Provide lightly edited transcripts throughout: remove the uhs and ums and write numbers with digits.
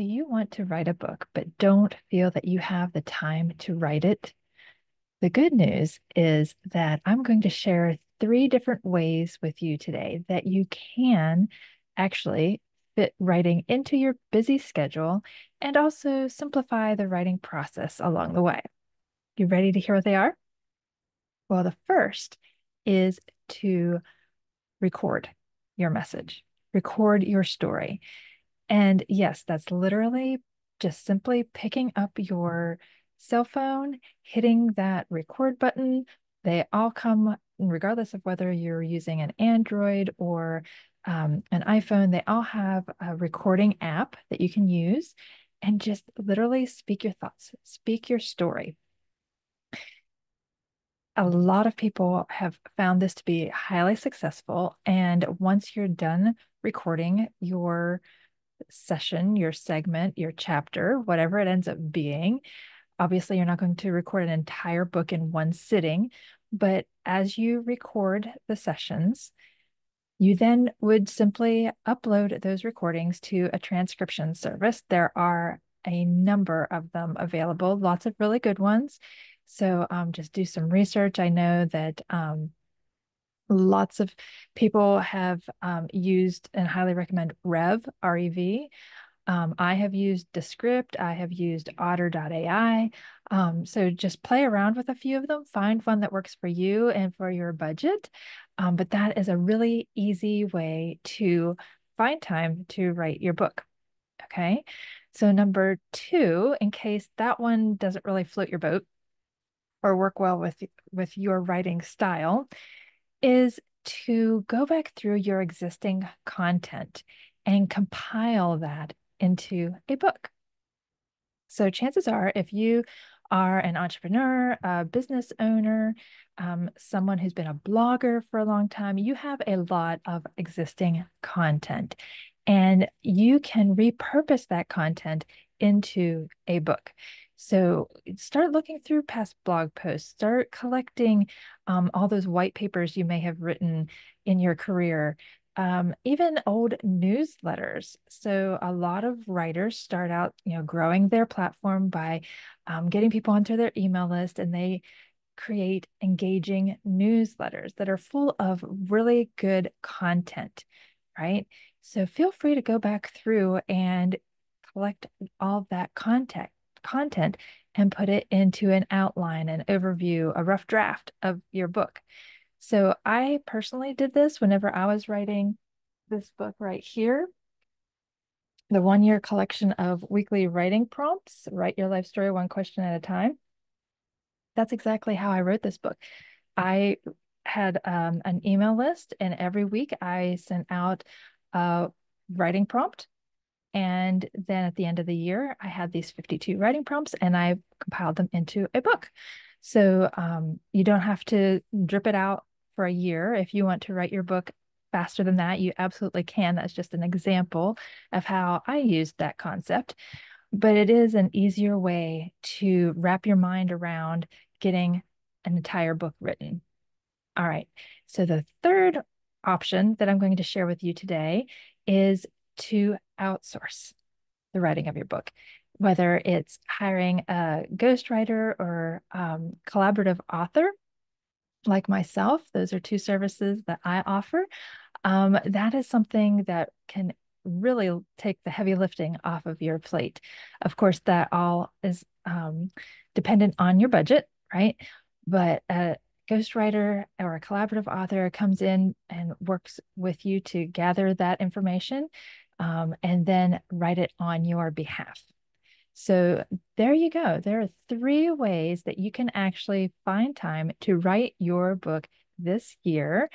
Do you want to write a book but don't feel that you have the time to write it? The good news is that I'm going to share three different ways with you today that you can actually fit writing into your busy schedule and also simplify the writing process along the way. You ready to hear what they are? Well, the first is to record your message, record your story. And yes, that's literally just simply picking up your cell phone, hitting that record button. They all come, regardless of whether you're using an Android or an iPhone, they all have a recording app that you can use and just literally speak your thoughts, speak your story. A lot of people have found this to be highly successful. And once you're done recording your session, your segment, your chapter, whatever it ends up being. Obviously, you're not going to record an entire book in one sitting, but as you record the sessions, you then would simply upload those recordings to a transcription service. There are a number of them available, lots of really good ones. So just do some research. I know that lots of people have used and highly recommend REV. I have used Descript. I have used otter.ai. So just play around with a few of them, find one that works for you and for your budget. But that is a really easy way to find time to write your book. Okay. So number two, in case that one doesn't really float your boat or work well with your writing style, is to go back through your existing content and compile that into a book. So chances are, if you are an entrepreneur, a business owner, someone who's been a blogger for a long time, you have a lot of existing content and you can repurpose that content into a book. So start looking through past blog posts, start collecting all those white papers you may have written in your career, even old newsletters. So a lot of writers start out, growing their platform by getting people onto their email list, and they create engaging newsletters that are full of really good content, right? So feel free to go back through and collect all that content and put it into an outline, an overview, a rough draft of your book. So I personally did this whenever I was writing this book right here, the 1 year collection of weekly writing prompts, Write Your Life Story One Question at a Time. That's exactly how I wrote this book. I had an email list, and every week I sent out a writing prompt. And then at the end of the year, I had these 52 writing prompts and I compiled them into a book. So you don't have to drip it out for a year. If you want to write your book faster than that, you absolutely can. That's just an example of how I used that concept. But it is an easier way to wrap your mind around getting an entire book written. All right. So the third option that I'm going to share with you today is to outsource the writing of your book, whether it's hiring a ghostwriter or collaborative author like myself. Those are two services that I offer. That is something that can really take the heavy lifting off of your plate. Of course, that all is dependent on your budget, right? But a ghostwriter or a collaborative author comes in and works with you to gather that information and then write it on your behalf. So there you go. There are three ways that you can actually find time to write your book this year.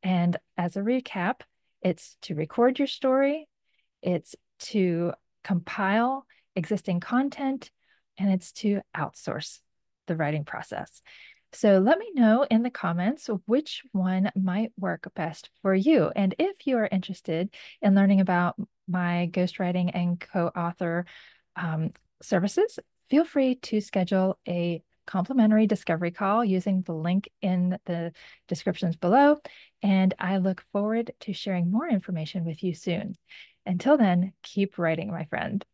And as a recap, it's to record your story, it's to compile existing content, and it's to outsource the writing process. So let me know in the comments which one might work best for you. And if you are interested in learning about my ghostwriting and co-author services, feel free to schedule a complimentary discovery call using the link in the descriptions below. And I look forward to sharing more information with you soon. Until then, keep writing, my friend.